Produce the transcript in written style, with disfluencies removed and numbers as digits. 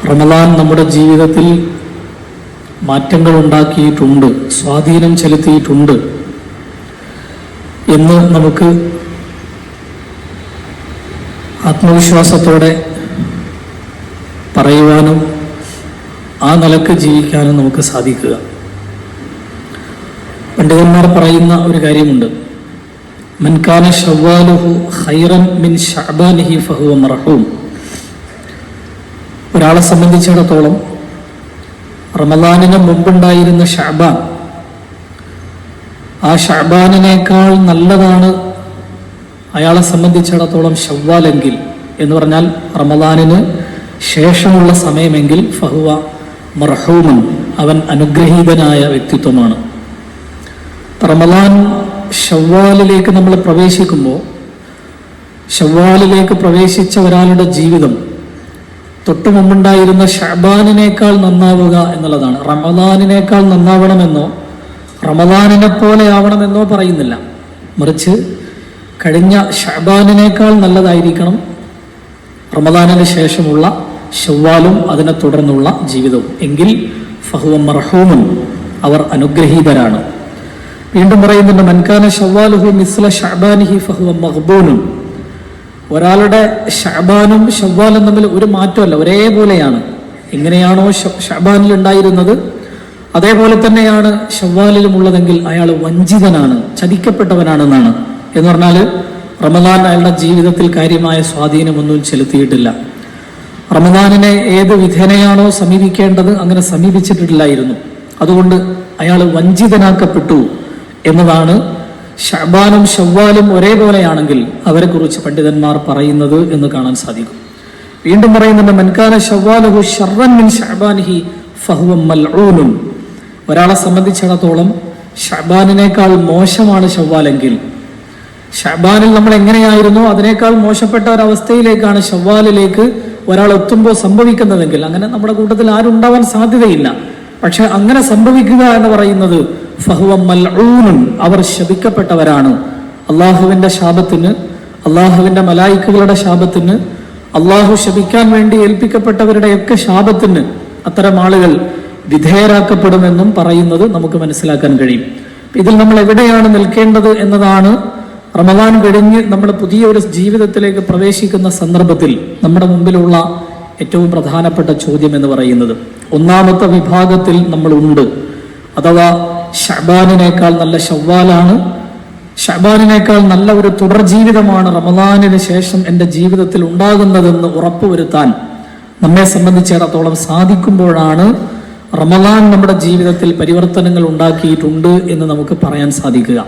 റമദാൻ നമ്മുടെ ജീവിതത്തിൽ മാറ്റങ്ങൾ ഉണ്ടാക്കിയിട്ടുണ്ട്, സ്വാധീനം ചെലുത്തിയിട്ടുണ്ട് എന്ന് നമുക്ക് ആത്മവിശ്വാസത്തോടെ പറയുവാനും ആ നിലക്ക് ജീവിക്കാനും നമുക്ക് സാധിക്കുക. പണ്ഡിതന്മാർ പറയുന്ന ഒരു കാര്യമുണ്ട്, മൻ കാന ശവ്വാലുഹു ഖൈറൻ മിൻ ശഅബാനിഹി ഫഹുവ മർഹൂം. ഒരാളെ സംബന്ധിച്ചിടത്തോളം റമദാനിന് മുമ്പുണ്ടായിരുന്ന ശഅബാൻ, ആ ശഅബാനിനേക്കാൾ നല്ലതാണ് അയാളെ സംബന്ധിച്ചിടത്തോളം ശവ്വാലെങ്കിൽ, എന്ന് പറഞ്ഞാൽ റമദാനിന് ശേഷമുള്ള സമയമെങ്കിൽ ഫഹുവ മർഹൂമൻ, അവൻ അനുഗ്രഹീതനായ വ്യക്തിത്വമാണ്. റമദാൻ ശവ്വാലിലേക്ക് നമ്മൾ പ്രവേശിക്കുമ്പോൾ, ശവ്വാലിലേക്ക് പ്രവേശിച്ച ഒരാളുടെ ജീവിതം തൊട്ടു മുമ്പുണ്ടായിരുന്ന ശഅബാനിനേക്കാൾ നന്നാവുക എന്നുള്ളതാണ്. റമദാനിനേക്കാൾ നന്നാവണമെന്നോ റമദാനിനെ പോലെ ആവണമെന്നോ പറയുന്നില്ല, മറിച്ച് കഴിഞ്ഞ ശഅബാനിനേക്കാൾ നല്ലതായിരിക്കണം റമദാനിന് ശേഷമുള്ള ശവ്വാലും അതിനെ തുടർന്നുള്ള ജീവിതവും. എങ്കിൽ ഫഹുവ മർഹൂമുൻ, അവർ അനുഗ്രഹീതരാണ്. വീണ്ടും പറയുന്നുണ്ട്, മൻ കാന ശവ്വാലുഹു മിസ്ല ശഅബാനിഹി ഫഹുവ മഗ്ബൂനുൻ. ഒരാളുടെ ശഅബാനും ശവ്വാലും തമ്മിൽ ഒരു മാറ്റമല്ല, ഒരേപോലെയാണ്. എങ്ങനെയാണോ ശഅബാനിൽ ഉണ്ടായിരുന്നത് അതേപോലെ തന്നെയാണ് ശവ്വാലിലും ഉള്ളതെങ്കിൽ അയാൾ വഞ്ചിതനാണ്, ചതിക്കപ്പെട്ടവനാണെന്നാണ്. എന്ന് പറഞ്ഞാൽ റമദാൻ അയാളുടെ ജീവിതത്തിൽ കാര്യമായ സ്വാധീനമൊന്നും ചെലുത്തിയിട്ടില്ല. റമദാനിനെ ഏത് വിധേനയാണോ സമീപിക്കേണ്ടത് അങ്ങനെ സമീപിച്ചിട്ടില്ലായിരുന്നു. അതുകൊണ്ട് അയാൾ വഞ്ചിതനാക്കപ്പെട്ടു എന്നതാണ് ശഅബാനും ശവ്വാലും ഒരേപോലെയാണെങ്കിൽ അവരെക്കുറിച്ച് പണ്ഡിതന്മാർ പറയുന്നത് എന്ന് കാണാൻ സാധിക്കും. വീണ്ടും പറയുന്നുണ്ട്, മൻ കാന ശവ്വാലുഹു ശർറൻ മിൻ ശഅബാനിഹി ഫഹുവ മൽഊനുൻ. ഒരാളെ സംബന്ധിച്ചിടത്തോളം ശഅബാനിനേക്കാൾ മോശമാണ് ശവ്വാലെങ്കിൽ, ശഅബാനിൽ നമ്മൾ എങ്ങനെയായിരുന്നോ അതിനേക്കാൾ മോശപ്പെട്ട ഒരവസ്ഥയിലേക്കാണ് ശവ്വാലിലേക്ക് ഒരാൾ എത്തുമ്പോൾ സംഭവിക്കുന്നതെങ്കിൽ, അങ്ങനെ നമ്മുടെ കൂട്ടത്തിൽ ആരും ഉണ്ടാവാൻ സാധ്യതയില്ല. പക്ഷെ അങ്ങനെ സംഭവിക്കുക എന്ന് പറയുന്നത് ഫഹുവ മൽഊനുൻ, അവർ ശപിക്കപ്പെട്ടവരാണ്. അള്ളാഹുവിന്റെ ശാപത്തിന്, അള്ളാഹുവിന്റെ മലായിക്കുകളുടെ ശാപത്തിന്, അള്ളാഹു ശപിക്കാൻ വേണ്ടി ഏൽപ്പിക്കപ്പെട്ടവരുടെയൊക്കെ ശാപത്തിന് അത്തരം ആളുകൾ വിധേയരാക്കപ്പെടുമെന്നും പറയുന്നത് നമുക്ക് മനസ്സിലാക്കാൻ കഴിയും. ഇതിൽ നമ്മൾ എവിടെയാണ് നിൽക്കേണ്ടത് എന്നതാണ് റമദാൻ കഴിഞ്ഞ് നമ്മൾ പുതിയ ഒരു ജീവിതത്തിലേക്ക് പ്രവേശിക്കുന്ന സന്ദർഭത്തിൽ നമ്മുടെ മുമ്പിലുള്ള ഏറ്റവും പ്രധാനപ്പെട്ട ചോദ്യം എന്ന് പറയുന്നത്. ഒന്നാമത്തെ വിഭാഗത്തിൽ നമ്മൾ ഉണ്ട്, അഥവാ ശഅബാനിനേക്കാൾ നല്ല ശവ്വാലാണ്, ശഅബാനിനേക്കാൾ നല്ല ഒരു തുടർ ജീവിതമാണ് റമദാനിന് ശേഷം എൻ്റെ ജീവിതത്തിൽ ഉണ്ടാകുന്നതെന്ന് ഉറപ്പുവരുത്താൻ നമ്മെ സംബന്ധിച്ചിടത്തോളം സാധിക്കുമ്പോഴാണ് റമദാൻ നമ്മുടെ ജീവിതത്തിൽ പരിവർത്തനങ്ങൾ ഉണ്ടാക്കിയിട്ടുണ്ട് എന്ന് നമുക്ക് പറയാൻ സാധിക്കുക.